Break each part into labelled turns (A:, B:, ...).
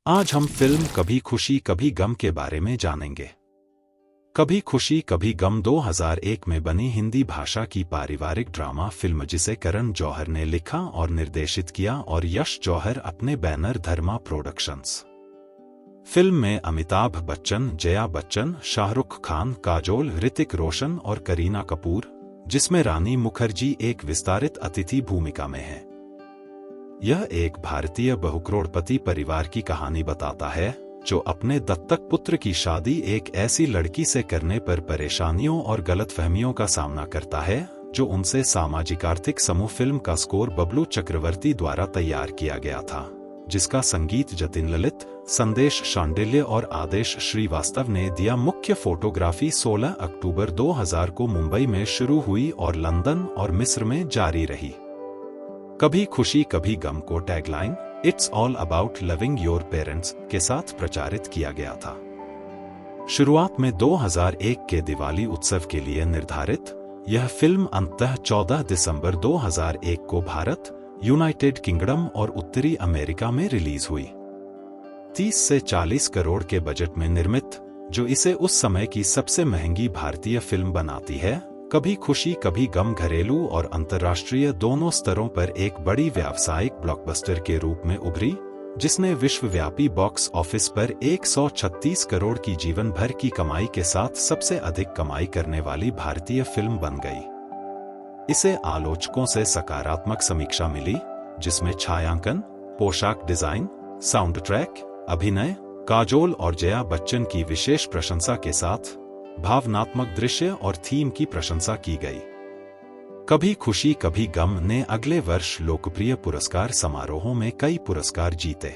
A: आज हम फिल्म कभी खुशी कभी गम के बारे में जानेंगे। कभी खुशी कभी गम 2001 में बनी हिंदी भाषा की पारिवारिक ड्रामा फिल्म जिसे करण जौहर ने लिखा और निर्देशित किया और यश जौहर अपने बैनर धर्मा प्रोडक्शंस। फिल्म में अमिताभ बच्चन, जया बच्चन, शाहरुख खान, काजोल, ऋतिक रोशन और करीना कपूर, जिसमें रानी मुखर्जी एक विस्तारित अतिथि भूमिका में है। यह एक भारतीय बहुकरोड़पति परिवार की कहानी बताता है जो अपने दत्तक पुत्र की शादी एक ऐसी लड़की से करने पर परेशानियों और गलतफहमियों का सामना करता है जो उनसे सामाजिक आर्थिक समूह। फिल्म का स्कोर बबलू चक्रवर्ती द्वारा तैयार किया गया था, जिसका संगीत जतिन ललित, संदेश शांडिल्य और आदेश श्रीवास्तव ने दिया। मुख्य फोटोग्राफी 16 अक्टूबर 2000 को मुंबई में शुरू हुई और लंदन और मिस्र में जारी रही। कभी खुशी कभी गम को tagline "it's all about loving your parents" के साथ प्रचारित किया गया था। शुरुआत में 2001 के दिवाली उत्सव के लिए निर्धारित, यह फिल्म अंततः 14 दिसंबर 2001 को भारत, यूनाइटेड किंगडम और उत्तरी अमेरिका में रिलीज हुई। 30 से 40 करोड़ के बजट में निर्मित, जो इसे उस समय की सबसे महंगी भारतीय फिल्म बनाती है, कभी खुशी कभी गम घरेलू और अंतर्राष्ट्रीय दोनों स्तरों पर एक बड़ी व्यावसायिक ब्लॉकबस्टर के रूप में उभरी, जिसने विश्वव्यापी बॉक्स ऑफिस पर 136 करोड़ की जीवन भर की कमाई के साथ सबसे अधिक कमाई करने वाली भारतीय फिल्म बन गई। इसे आलोचकों से सकारात्मक समीक्षा मिली, जिसमें छायांकन, पोशाक डिजाइन, साउंड ट्रैक, अभिनय, काजोल और जया बच्चन की विशेष प्रशंसा के साथ भावनात्मक दृश्य और थीम की प्रशंसा की गई। कभी खुशी कभी गम ने अगले वर्ष लोकप्रिय पुरस्कार समारोहों में कई पुरस्कार जीते।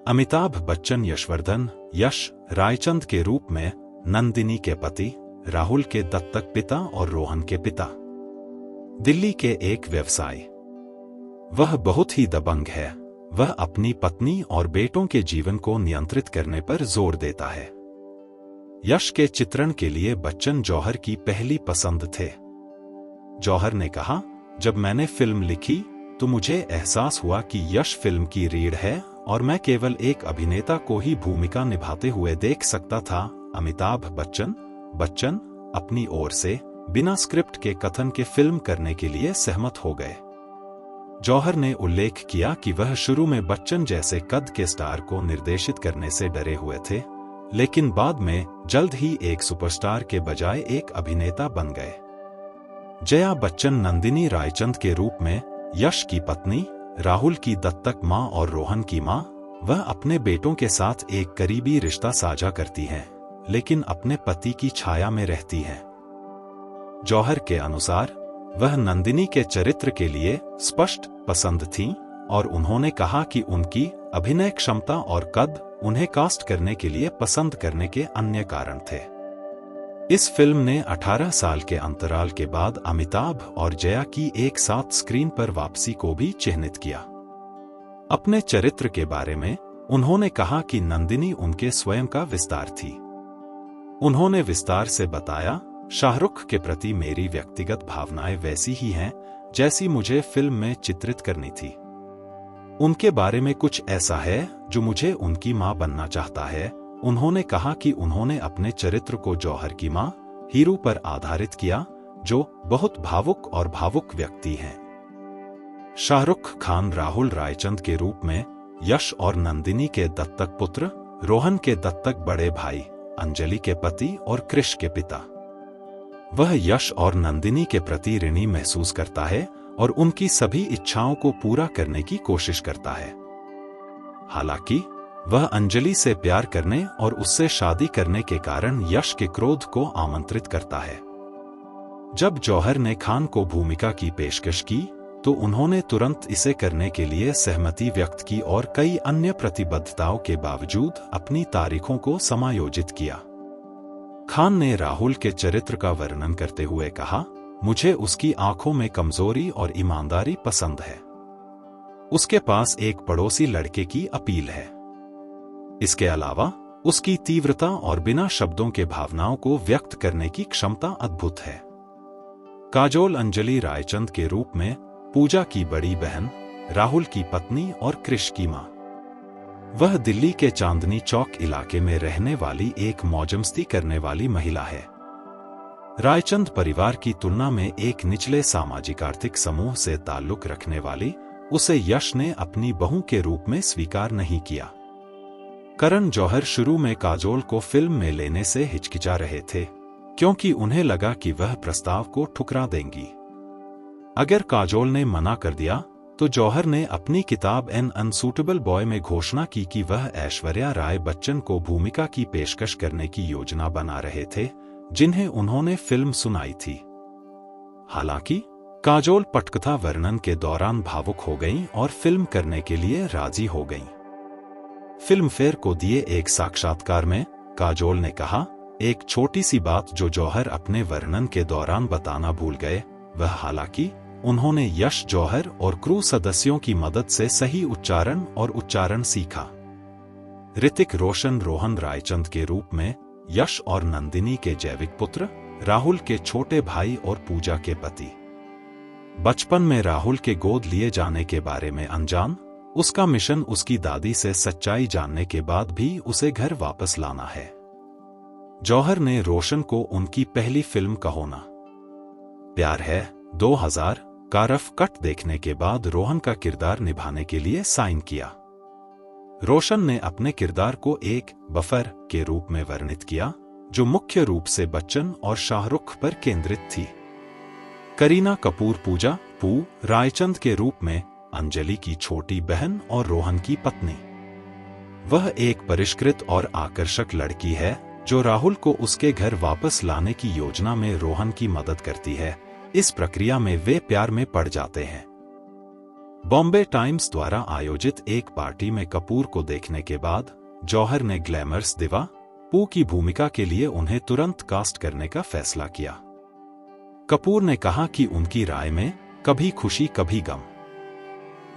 A: अमिताभ बच्चन यशवर्धन यश रायचंद के रूप में नंदिनी के पति, राहुल के दत्तक पिता और रोहन के पिता। दिल्ली के एक व्यवसायी। वह बहुत ही दबंग है। वह अपनी पत्नी और बेटों के जीवन को नियंत्रित करने पर जोर देता है। यश के चित्रण के लिए बच्चन जौहर की पहली पसंद थे। जौहर ने कहा, जब मैंने फिल्म लिखी तो मुझे एहसास हुआ कि यश फिल्म की रीढ़ है और मैं केवल एक अभिनेता को ही भूमिका निभाते हुए देख सकता था। अमिताभ बच्चन अपनी ओर से बिना स्क्रिप्ट के कथन के फिल्म करने के लिए सहमत हो गए। जौहर ने उल्लेख किया कि वह शुरू में बच्चन जैसे कद के स्टार को निर्देशित करने से डरे हुए थे, लेकिन बाद में जल्द ही एक सुपरस्टार के बजाय एक अभिनेता बन गए। जया बच्चन नंदिनी रायचंद के रूप में यश की पत्नी, राहुल की दत्तक मां और रोहन की मां। वह अपने बेटों के साथ एक करीबी रिश्ता साझा करती हैं, लेकिन अपने पति की छाया में रहती हैं। जौहर के अनुसार वह नंदिनी के चरित्र के लिए स्पष्ट पसंद थीं और उन्होंने कहा कि उनकी अभिनय क्षमता और कद उन्हें कास्ट करने के लिए पसंद करने के अन्य कारण थे। इस फिल्म ने 18 साल के अंतराल के बाद अमिताभ और जया की एक साथ स्क्रीन पर वापसी को भी चिह्नित किया। अपने चरित्र के बारे में उन्होंने कहा कि नंदिनी उनके स्वयं का विस्तार थी। उन्होंने विस्तार से बताया, शाहरुख के प्रति मेरी व्यक्तिगत भावनाएं वैसी ही हैं जैसी मुझे फिल्म में चित्रित करनी थी। उनके बारे में कुछ ऐसा है जो मुझे उनकी मां बनना चाहता है। उन्होंने कहा कि उन्होंने अपने चरित्र को जौहर की मां हीरू पर आधारित किया, जो बहुत भावुक और भावुक व्यक्ति हैं। शाहरुख खान राहुल रायचंद के रूप में यश और नंदिनी के दत्तक पुत्र, रोहन के दत्तक बड़े भाई, अंजलि के पति और कृष के पिता। वह यश और नंदिनी के प्रति ऋणी महसूस करता है और उनकी सभी इच्छाओं को पूरा करने की कोशिश करता है। हालांकि वह अंजलि से प्यार करने और उससे शादी करने के कारण यश के क्रोध को आमंत्रित करता है। जब जौहर ने खान को भूमिका की पेशकश की तो उन्होंने तुरंत इसे करने के लिए सहमति व्यक्त की और कई अन्य प्रतिबद्धताओं के बावजूद अपनी तारीखों को समायोजित किया। खान ने राहुल के चरित्र का वर्णन करते हुए कहा, मुझे उसकी आंखों में कमजोरी और ईमानदारी पसंद है। उसके पास एक पड़ोसी लड़के की अपील है। इसके अलावा उसकी तीव्रता और बिना शब्दों के भावनाओं को व्यक्त करने की क्षमता अद्भुत है। काजोल अंजलि रायचंद के रूप में पूजा की बड़ी बहन, राहुल की पत्नी और कृष की मां। वह दिल्ली के चांदनी चौक इलाके में रहने वाली एक मौजमस्ती करने वाली महिला है। रायचंद परिवार की तुलना में एक निचले सामाजिक आर्थिक समूह से ताल्लुक रखने वाली उसे यश ने अपनी बहू के रूप में स्वीकार नहीं किया। करण जौहर शुरू में काजोल को फिल्म में लेने से हिचकिचा रहे थे, क्योंकि उन्हें लगा कि वह प्रस्ताव को ठुकरा देंगी। अगर काजोल ने मना कर दिया तो जौहर ने अपनी किताब एन अनसूटेबल बॉय में घोषणा की कि वह ऐश्वर्या राय बच्चन को भूमिका की पेशकश करने की योजना बना रहे थे, जिन्हें उन्होंने फिल्म सुनाई थी। हालांकि काजोल पटकथा वर्णन के दौरान भावुक हो गईं और फिल्म करने के लिए राजी हो गईं। फिल्मफेयर को दिए एक साक्षात्कार में काजोल ने कहा, एक छोटी सी बात जो जौहर अपने वर्णन के दौरान बताना भूल गए, वह हालांकि उन्होंने यश जौहर और क्रू सदस्यों की मदद से सही उच्चारण सीखा। ऋतिक रोशन रोहन रायचंद के रूप में यश और नंदिनी के जैविक पुत्र, राहुल के छोटे भाई और पूजा के पति। बचपन में राहुल के गोद लिए जाने के बारे में अनजान, उसका मिशन उसकी दादी से सच्चाई जानने के बाद भी उसे घर वापस लाना है। जौहर ने रोशन को उनकी पहली फिल्म कहो ना प्यार है 2000 का रफ कट देखने के बाद रोहन का किरदार निभाने के लिए साइन किया। रोशन ने अपने किरदार को एक बफर के रूप में वर्णित किया, जो मुख्य रूप से बच्चन और शाहरुख पर केंद्रित थी। करीना कपूर पूजा रायचंद के रूप में अंजलि की छोटी बहन और रोहन की पत्नी। वह एक परिष्कृत और आकर्षक लड़की है जो राहुल को उसके घर वापस लाने की योजना में रोहन की मदद करती है। इस प्रक्रिया में वे प्यार में पड़ जाते हैं। बॉम्बे टाइम्स द्वारा आयोजित एक पार्टी में कपूर को देखने के बाद जौहर ने ग्लैमरस दिवा पू की भूमिका के लिए उन्हें तुरंत कास्ट करने का फैसला किया। कपूर ने कहा कि उनकी राय में कभी खुशी कभी गम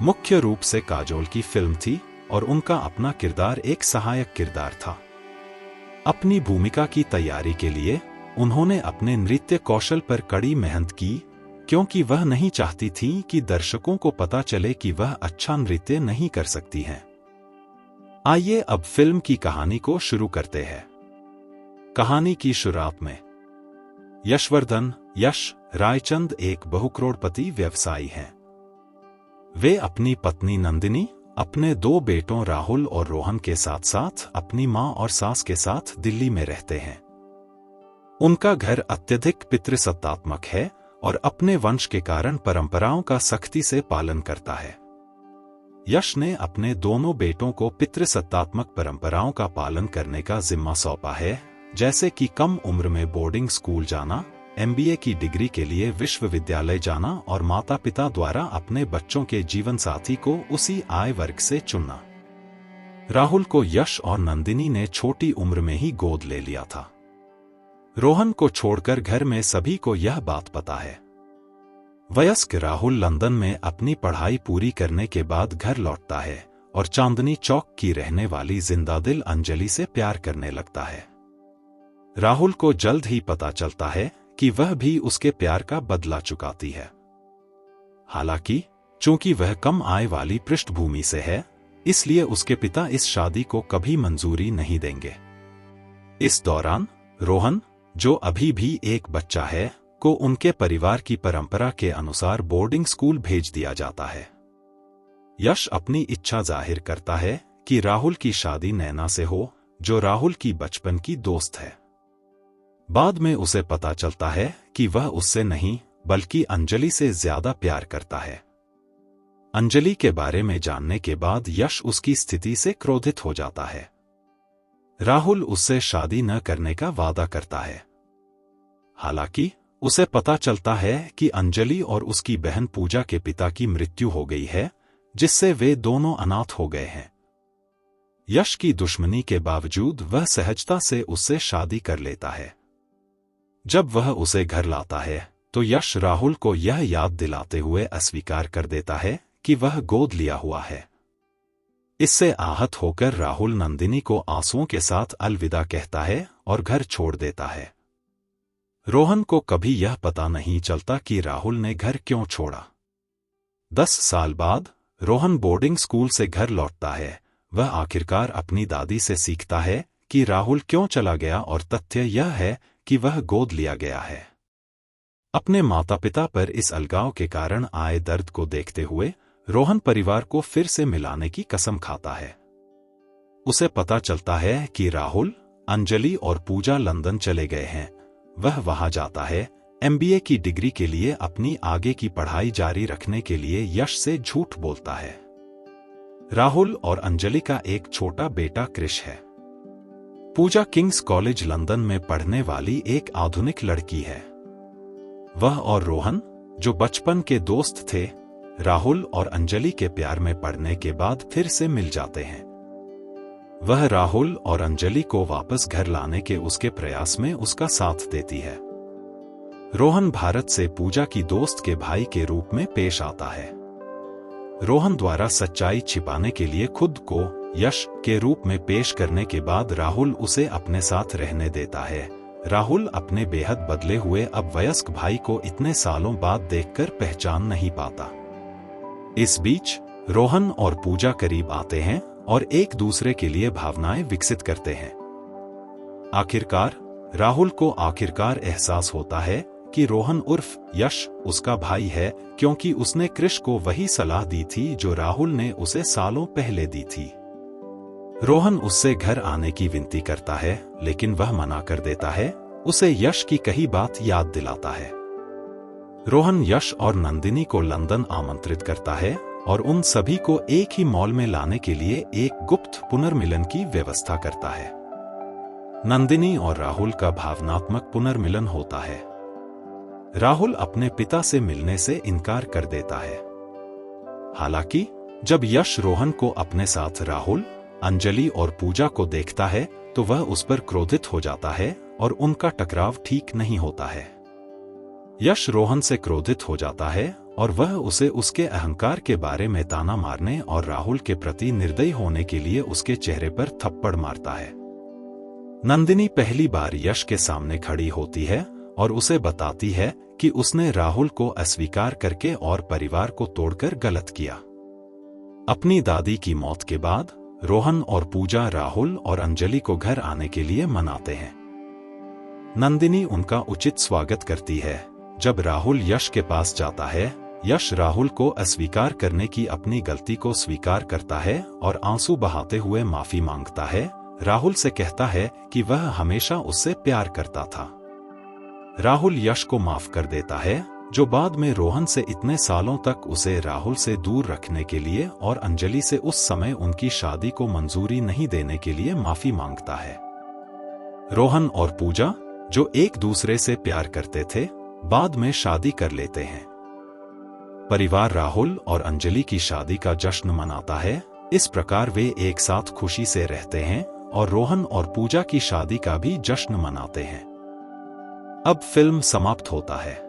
A: मुख्य रूप से काजोल की फिल्म थी और उनका अपना किरदार एक सहायक किरदार था। अपनी भूमिका की तैयारी के लिए उन्होंने अपने नृत्य कौशल पर कड़ी मेहनत की, क्योंकि वह नहीं चाहती थी कि दर्शकों को पता चले कि वह अच्छा नृत्य नहीं कर सकती हैं। आइए अब फिल्म की कहानी को शुरू करते हैं। कहानी की शुरुआत में यशवर्धन यश रायचंद एक बहुकरोड़पति व्यवसायी हैं। वे अपनी पत्नी नंदिनी, अपने 2 बेटों राहुल और रोहन के साथ साथ अपनी मां और सास के साथ दिल्ली में रहते हैं। उनका घर अत्यधिक पितृसत्तात्मक है और अपने वंश के कारण परंपराओं का सख्ती से पालन करता है। यश ने अपने दोनों बेटों को पितृसत्तात्मक परंपराओं का पालन करने का जिम्मा सौंपा है, जैसे कि कम उम्र में बोर्डिंग स्कूल जाना, MBA की डिग्री के लिए विश्वविद्यालय जाना और माता पिता द्वारा अपने बच्चों के जीवन साथी को उसी आय वर्ग से चुनना। राहुल को यश और नंदिनी ने छोटी उम्र में ही गोद ले लिया था। रोहन को छोड़कर घर में सभी को यह बात पता है। वयस्क राहुल लंदन में अपनी पढ़ाई पूरी करने के बाद घर लौटता है और चांदनी चौक की रहने वाली जिंदादिल अंजलि से प्यार करने लगता है। राहुल को जल्द ही पता चलता है कि वह भी उसके प्यार का बदला चुकाती है। हालांकि चूंकि वह कम आय वाली पृष्ठभूमि से है, इसलिए उसके पिता इस शादी को कभी मंजूरी नहीं देंगे। इस दौरान रोहन, जो अभी भी एक बच्चा है, को उनके परिवार की परंपरा के अनुसार बोर्डिंग स्कूल भेज दिया जाता है। यश अपनी इच्छा जाहिर करता है कि राहुल की शादी नैना से हो, जो राहुल की बचपन की दोस्त है। बाद में उसे पता चलता है कि वह उससे नहीं बल्कि अंजलि से ज्यादा प्यार करता है। अंजलि के बारे में जानने के बाद यश उसकी स्थिति से क्रोधित हो जाता है। राहुल उससे शादी न करने का वादा करता है। हालांकि उसे पता चलता है कि अंजलि और उसकी बहन पूजा के पिता की मृत्यु हो गई है, जिससे वे दोनों अनाथ हो गए हैं। यश की दुश्मनी के बावजूद वह सहजता से उससे शादी कर लेता है। जब वह उसे घर लाता है तो यश राहुल को यह याद दिलाते हुए अस्वीकार कर देता है कि वह गोद लिया हुआ है। इससे आहत होकर राहुल नंदिनी को आंसुओं के साथ अलविदा कहता है और घर छोड़ देता है। रोहन को कभी यह पता नहीं चलता कि राहुल ने घर क्यों छोड़ा। 10 साल बाद रोहन बोर्डिंग स्कूल से घर लौटता है वह आखिरकार अपनी दादी से सीखता है कि राहुल क्यों चला गया और तथ्य यह है कि वह गोद लिया गया है। अपने माता पिता पर इस अलगाव के कारण आए दर्द को देखते हुए रोहन परिवार को फिर से मिलाने की कसम खाता है। उसे पता चलता है कि राहुल, अंजलि और पूजा लंदन चले गए हैं। वह वहां जाता है, MBA की डिग्री के लिए अपनी आगे की पढ़ाई जारी रखने के लिए यश से झूठ बोलता है। राहुल और अंजलि का एक छोटा बेटा क्रिश है। पूजा किंग्स कॉलेज लंदन में पढ़ने वाली एक आधुनिक लड़की है। वह और रोहन, जो बचपन के दोस्त थे, राहुल और अंजलि के प्यार में पड़ने के बाद फिर से मिल जाते हैं। वह राहुल और अंजलि को वापस घर लाने के उसके प्रयास में उसका साथ देती है। रोहन भारत से पूजा की दोस्त के भाई के रूप में पेश आता है। रोहन द्वारा सच्चाई छिपाने के लिए खुद को यश के रूप में पेश करने के बाद राहुल उसे अपने साथ रहने देता है। राहुल अपने बेहद बदले हुए अब वयस्क भाई को इतने सालों बाद देखकर पहचान नहीं पाता। इस बीच रोहन और पूजा करीब आते हैं और एक दूसरे के लिए भावनाएं विकसित करते हैं। आखिरकार राहुल को एहसास होता है कि रोहन उर्फ यश उसका भाई है, क्योंकि उसने क्रिश को वही सलाह दी थी जो राहुल ने उसे सालों पहले दी थी। रोहन उससे घर आने की विनती करता है, लेकिन वह मना कर देता है। उसे यश की कही बात याद दिलाता है। रोहन यश और नंदिनी को लंदन आमंत्रित करता है और उन सभी को एक ही मॉल में लाने के लिए एक गुप्त पुनर्मिलन की व्यवस्था करता है। नंदिनी और राहुल का भावनात्मक पुनर्मिलन होता है। राहुल अपने पिता से मिलने से इनकार कर देता है। हालांकि जब यश रोहन को अपने साथ राहुल, अंजलि और पूजा को देखता है तो वह उस पर क्रोधित हो जाता है और उनका टकराव ठीक नहीं होता है। यश रोहन से क्रोधित हो जाता है और वह उसे उसके अहंकार के बारे में ताना मारने और राहुल के प्रति निर्दयी होने के लिए उसके चेहरे पर थप्पड़ मारता है। नंदिनी पहली बार यश के सामने खड़ी होती है और उसे बताती है कि उसने राहुल को अस्वीकार करके और परिवार को तोड़कर गलत किया। अपनी दादी की मौत के बाद रोहन और पूजा राहुल और अंजलि को घर आने के लिए मनाते हैं। नंदिनी उनका उचित स्वागत करती है। जब राहुल यश के पास जाता है, यश राहुल को अस्वीकार करने की अपनी गलती को स्वीकार करता है और आंसू बहाते हुए माफी मांगता है। राहुल से कहता है कि वह हमेशा उससे प्यार करता था। राहुल यश को माफ कर देता है, जो बाद में रोहन से इतने सालों तक उसे राहुल से दूर रखने के लिए और अंजलि से उस समय उनकी शादी को मंजूरी नहीं देने के लिए माफी मांगता है। रोहन और पूजा, जो एक दूसरे से प्यार करते थे, बाद में शादी कर लेते हैं। परिवार राहुल और अंजलि की शादी का जश्न मनाता है। इस प्रकार वे एक साथ खुशी से रहते हैं और रोहन और पूजा की शादी का भी जश्न मनाते हैं। अब फिल्म समाप्त होता है।